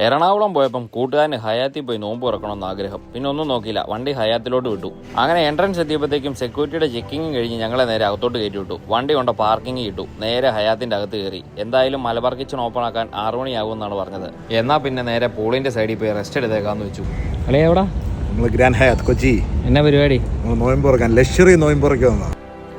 എറണാകുളം പോയപ്പം കൂട്ടുകാരന് ഹയാത്തിൽ പോയി നോമ്പ് തുറക്കണമെന്ന് ആഗ്രഹം. പിന്നെ ഒന്നും നോക്കിയില്ല, വണ്ടി ഹയാത്തിലോട്ട് വിട്ടു. അങ്ങനെ എൻട്രൻസ് എത്തിയപ്പോഴത്തേക്കും സെക്യൂരിറ്റിയുടെ ചെക്കിങ്ങും കഴിഞ്ഞ് ഞങ്ങളെ നേരെ അകത്തോട്ട് കയറ്റി വിട്ടു. വണ്ടി കൊണ്ട് പാർക്കിംഗ് ഇട്ടു. നേരെ ഹയാത്തിന്റെ അകത്ത് കയറി. എന്തായാലും മലബാർ കിച്ചൺ ഓപ്പൺ ആക്കാൻ 6 മണിയാകുമെന്നാണ് പറഞ്ഞത്. എന്നാൽ പിന്നെ നേരെ പൂളിന്റെ സൈഡിൽ പോയി റെസ്റ്റ് എടുത്തേക്കാന്ന് വെച്ചു. അല്ലേ എവിടാ? നമ്മൾ ഗ്രാൻഡ് ഹയാത്ത് കൊച്ചി. എന്നാ പരിപാടി? നോയമ്പ് തുറക്കാൻ, ലക്ഷറി നോയമ്പ് തുറക്കാൻ വന്നതാണ്.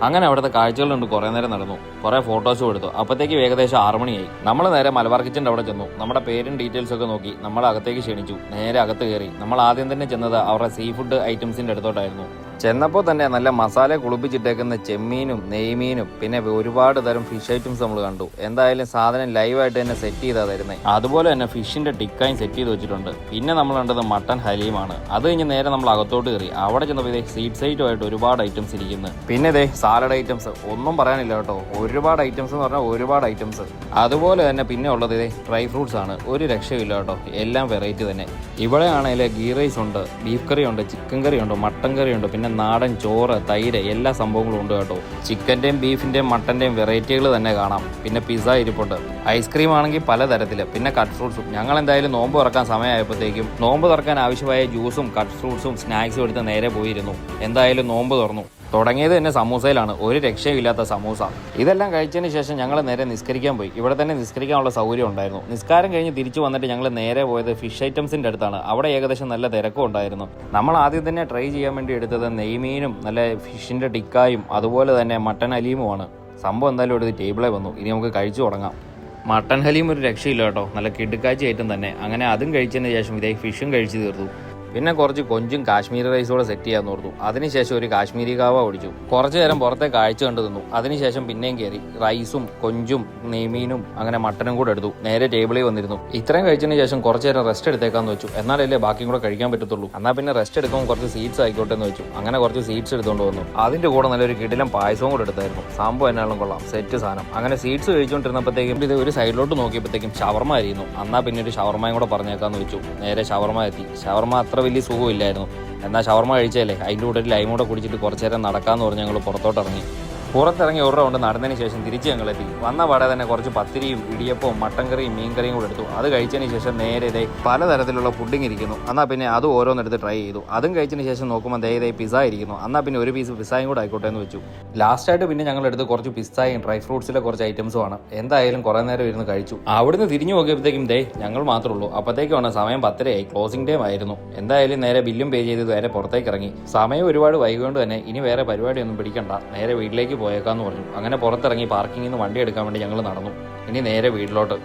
അങ്ങനെ അവിടുത്തെ കാഴ്ചകളുണ്ട്. കുറേ നേരം നടന്നു, കുറേ ഫോട്ടോസും എടുത്തു. അപ്പോഴത്തേക്ക് ഏകദേശം 6 മണിയായി. നമ്മൾ നേരെ മലബാർ കിച്ചൻ്റെ അവിടെ ചെന്നു. നമ്മുടെ പേരും ഡീറ്റെയിൽസ് ഒക്കെ നോക്കി നമ്മളെ അകത്തേക്ക് ക്ഷണിച്ചു. നേരെ അകത്ത് കയറി. നമ്മൾ ആദ്യം തന്നെ ചെന്നത് അവരുടെ സീ ഫുഡ് ഐറ്റംസിൻ്റെ അടുത്തോട്ടായിരുന്നു. ചെന്നപ്പോൾ തന്നെ നല്ല മസാല കുളിപ്പിച്ചിട്ടേക്കുന്ന ചെമ്മീനും നെയ്മീനും പിന്നെ ഒരുപാട് തരം ഫിഷ് ഐറ്റംസ് നമ്മൾ കണ്ടു. എന്തായാലും സാധനം ലൈവായിട്ട് തന്നെ സെറ്റ് ചെയ്താ തരുന്നത്. അതുപോലെ തന്നെ ഫിഷിന്റെ ടിക്കായും സെറ്റ് ചെയ്ത് വെച്ചിട്ടുണ്ട്. പിന്നെ നമ്മൾ കണ്ടത് മട്ടൻ ഹലീമാണ്. അത് കഴിഞ്ഞ് നേരെ നമ്മൾ അകത്തോട്ട് കയറി. അവിടെ ചെന്നപ്പോൾ ഇതേ സീഡ്സ് ഐറ്റമായിട്ട് ഒരുപാട് ഐറ്റംസ് ഇരിക്കുന്നു. പിന്നെ ഇതേ സാലഡ് ഐറ്റംസ് ഒന്നും പറയാനില്ല കേട്ടോ. ഒരുപാട് ഐറ്റംസ് എന്ന് പറഞ്ഞാൽ ഒരുപാട് ഐറ്റംസ്. അതുപോലെ തന്നെ പിന്നെ ഉള്ളത് ഇതേ ഡ്രൈ ഫ്രൂട്ട്സ് ആണ്. ഒരു രക്ഷയില്ല കേട്ടോ, എല്ലാം വെറൈറ്റി തന്നെ. ഇവിടെ ആണെങ്കിൽ ഗീ റൈസ് ഉണ്ട്, ബീഫ് കറി ഉണ്ട്, ചിക്കൻ കറി ഉണ്ട്, മട്ടൻ കറി ഉണ്ട്, പിന്നെ നാടൻ ചോറ്, തൈര്, എല്ലാ സംഭവങ്ങളും ഉണ്ട് കേട്ടോ. ചിക്കൻ്റെയും ബീഫിൻ്റെയും മട്ടൻ്റെയും വെറൈറ്റികൾ തന്നെ കാണാം. പിന്നെ പിസ്സ ഇരിപ്പുണ്ട്. ഐസ്ക്രീം ആണെങ്കിൽ പലതരത്തിൽ, പിന്നെ കട്ട് ഫ്രൂട്ട്സും. ഞങ്ങൾ എന്തായാലും നോമ്പ് തുറക്കാൻ സമയമായപ്പോഴത്തേക്കും നോമ്പ് തുറക്കാൻ ആവശ്യമായ ജ്യൂസും കട്ട് ഫ്രൂട്ട്സും സ്നാക്സും എടുത്ത് നേരെ പോയിരുന്നു. എന്തായാലും നോമ്പ് തുറന്നു. തുടങ്ങിയത് തന്നെ സമൂസയിലാണ്. ഒരു രക്ഷയില്ലാത്ത സമൂസ. ഇതെല്ലാം കഴിച്ചതിന് ശേഷം ഞങ്ങൾ നേരെ നിസ്കരിക്കാൻ പോയി. ഇവിടെ തന്നെ നിസ്കരിക്കാനുള്ള സൗകര്യം ഉണ്ടായിരുന്നു. നിസ്കാരം കഴിഞ്ഞ് തിരിച്ചു വന്നിട്ട് ഞങ്ങൾ നേരെ പോയത് ഫിഷ് ഐറ്റംസിൻ്റെ അടുത്താണ്. അവിടെ ഏകദേശം നല്ല തിരക്കും ഉണ്ടായിരുന്നു. നമ്മൾ ആദ്യം തന്നെ ട്രൈ ചെയ്യാൻ വേണ്ടി എടുത്തത് നെയ്മീനും നല്ല ഫിഷിൻ്റെ ടിക്കായും അതുപോലെ തന്നെ മട്ടൻ ഹലീമുമാണ്. സംഭവം എന്തായാലും എടുത്ത് ടേബിളിൽ വന്നു. ഇനി നമുക്ക് കഴിച്ചു തുടങ്ങാം. മട്ടൻ ഹലീം ഒരു രക്ഷയില്ല കേട്ടോ, നല്ല കിടുക്കാച്ചി ഐറ്റം തന്നെ. അങ്ങനെ അതും കഴിച്ചതിന് ശേഷം ഇതേ ഫിഷും കഴിച്ചു തീർത്തു. പിന്നെ കുറച്ച് കൊഞ്ചും കാശ്മീരി റൈസോടെ സെറ്റ് ചെയ്യാൻ ഓർത്തു. അതിനുശേഷം ഒരു കാശ്മീരി കാവ ഒഴിച്ചു. കുറച്ചു നേരം പുറത്തെ കാഴ്ച കണ്ടു നിന്നു. അതിനുശേഷം പിന്നെയും കയറി റൈസും കൊഞ്ചും നെയ്മീനും അങ്ങനെ മട്ടനും കൂടെ എടുത്തു. നേരെ ടേബിളിൽ വന്നിരുന്നു. ഇത്രയും കഴിച്ചതിന് ശേഷം കുറച്ചു നേരം റെസ്റ്റ് എടുത്തേക്കാന്ന് വെച്ചു. എന്നാലല്ലേ ബാക്കിയും കൂടെ കഴിക്കാൻ പറ്റത്തുള്ളൂ. എന്നാൽ പിന്നെ റെസ്റ്റ് എടുക്കുമ്പോൾ കുറച്ച് സീഡ്സ് ആയിക്കോട്ടെ എന്ന് വെച്ചു. അങ്ങനെ കുറച്ച് സീഡ്സ് എടുത്തുകൊണ്ട് വന്നു. അതിന്റെ കൂടെ നല്ലൊരു കിടിലം പായസവും കൂടെ എടുത്തായിരുന്നു. സംഭവം എന്നാലും കൊള്ളാം, സെറ്റ് സാധനം. അങ്ങനെ സീഡ്സ് കഴിച്ചുകൊണ്ടിരുന്നപ്പോഴത്തേക്കും ഇത് ഒരു സൈഡിലോട്ട് നോക്കിയപ്പോഴത്തേക്കും ഷവർമ ആയിരുന്നു. എന്നാൽ പിന്നെ ഒരു ഷവർമയും കൂടെ പറഞ്ഞേക്കാന്ന് വെച്ചു. നേരെ ഷവർമ എത്തി. ഷവർമ അത്ര വലിയ സുഖമില്ലായിരുന്നു. എന്നാൽ ഷവർമ കഴിച്ചല്ലേ, അതിൻ്റെ കൂടെ ഒരു ലൈം കൂടെ കുടിച്ചിട്ട് കുറച്ചു നേരം നടക്കാമെന്ന് പറഞ്ഞ് ഞങ്ങൾ പുറത്തോട്ടിറങ്ങി. പുറത്തിറങ്ങി ഒരു റൗണ്ട് നടന്നതിന് ശേഷം തിരിച്ച് ഞങ്ങളെത്തി. വന്ന പാടെ തന്നെ കുറച്ച് പത്തിരിയും ഇടിയപ്പവും മട്ടൻ കറിയും മീൻ കറിയും കൂടെ എടുത്തു. അത് കഴിച്ചതിന് ശേഷം നേരെ ഇതേ പലതരത്തിലുള്ള പുഡിങ് ഇരിക്കുന്നു. എന്നാൽ പിന്നെ അത് ഓരോന്നെടുത്ത് ട്രൈ ചെയ്തു. അതും കഴിച്ചതിന് ശേഷം നോക്കുമ്പോൾ ദേ പിസ്സ ഇരിക്കുന്നു. എന്നാൽ പിന്നെ ഒരു പീസ് പിസ്സയും കൂടെ ആയിക്കോട്ടെ എന്ന് വെച്ചു. ലാസ്റ്റായിട്ട് പിന്നെ ഞങ്ങളെടുത്ത് കുറച്ച് പിസ്സയും ഡ്രൈ ഫ്രൂട്ട്സിലെ കുറച്ച് ഐറ്റംസുമാണ്. എന്തായാലും കുറേ നേരം ഇരുന്ന് കഴിച്ചു. അവിടുന്ന് തിരിഞ്ഞു നോക്കിയപ്പോഴത്തേക്കും ഞങ്ങൾ മാത്രമേ ഉള്ളൂ. അപ്പോഴത്തേക്കാണ് സമയം 10:30 ക്ലോസിംഗ് ടൈം ആയിരുന്നു. എന്തായാലും നേരെ ബില്ലും പേ ചെയ്ത് നേരെ പുറത്തേക്ക് ഇറങ്ങി. സമയം ഒരുപാട് വൈകിക്കൊണ്ട് തന്നെ ഇനി വേറെ പരിപാടിയൊന്നും പിടിക്കണ്ട, നേരെ വീട്ടിലേക്ക് പോയേക്കാന്ന് പറഞ്ഞു. അങ്ങനെ പുറത്തിറങ്ങി പാർക്കിങ്ങിൽ നിന്ന് വണ്ടി എടുക്കാൻ വേണ്ടി ഞങ്ങൾ നടന്നു. ഇനി നേരെ വീട്ടിലോട്ട്.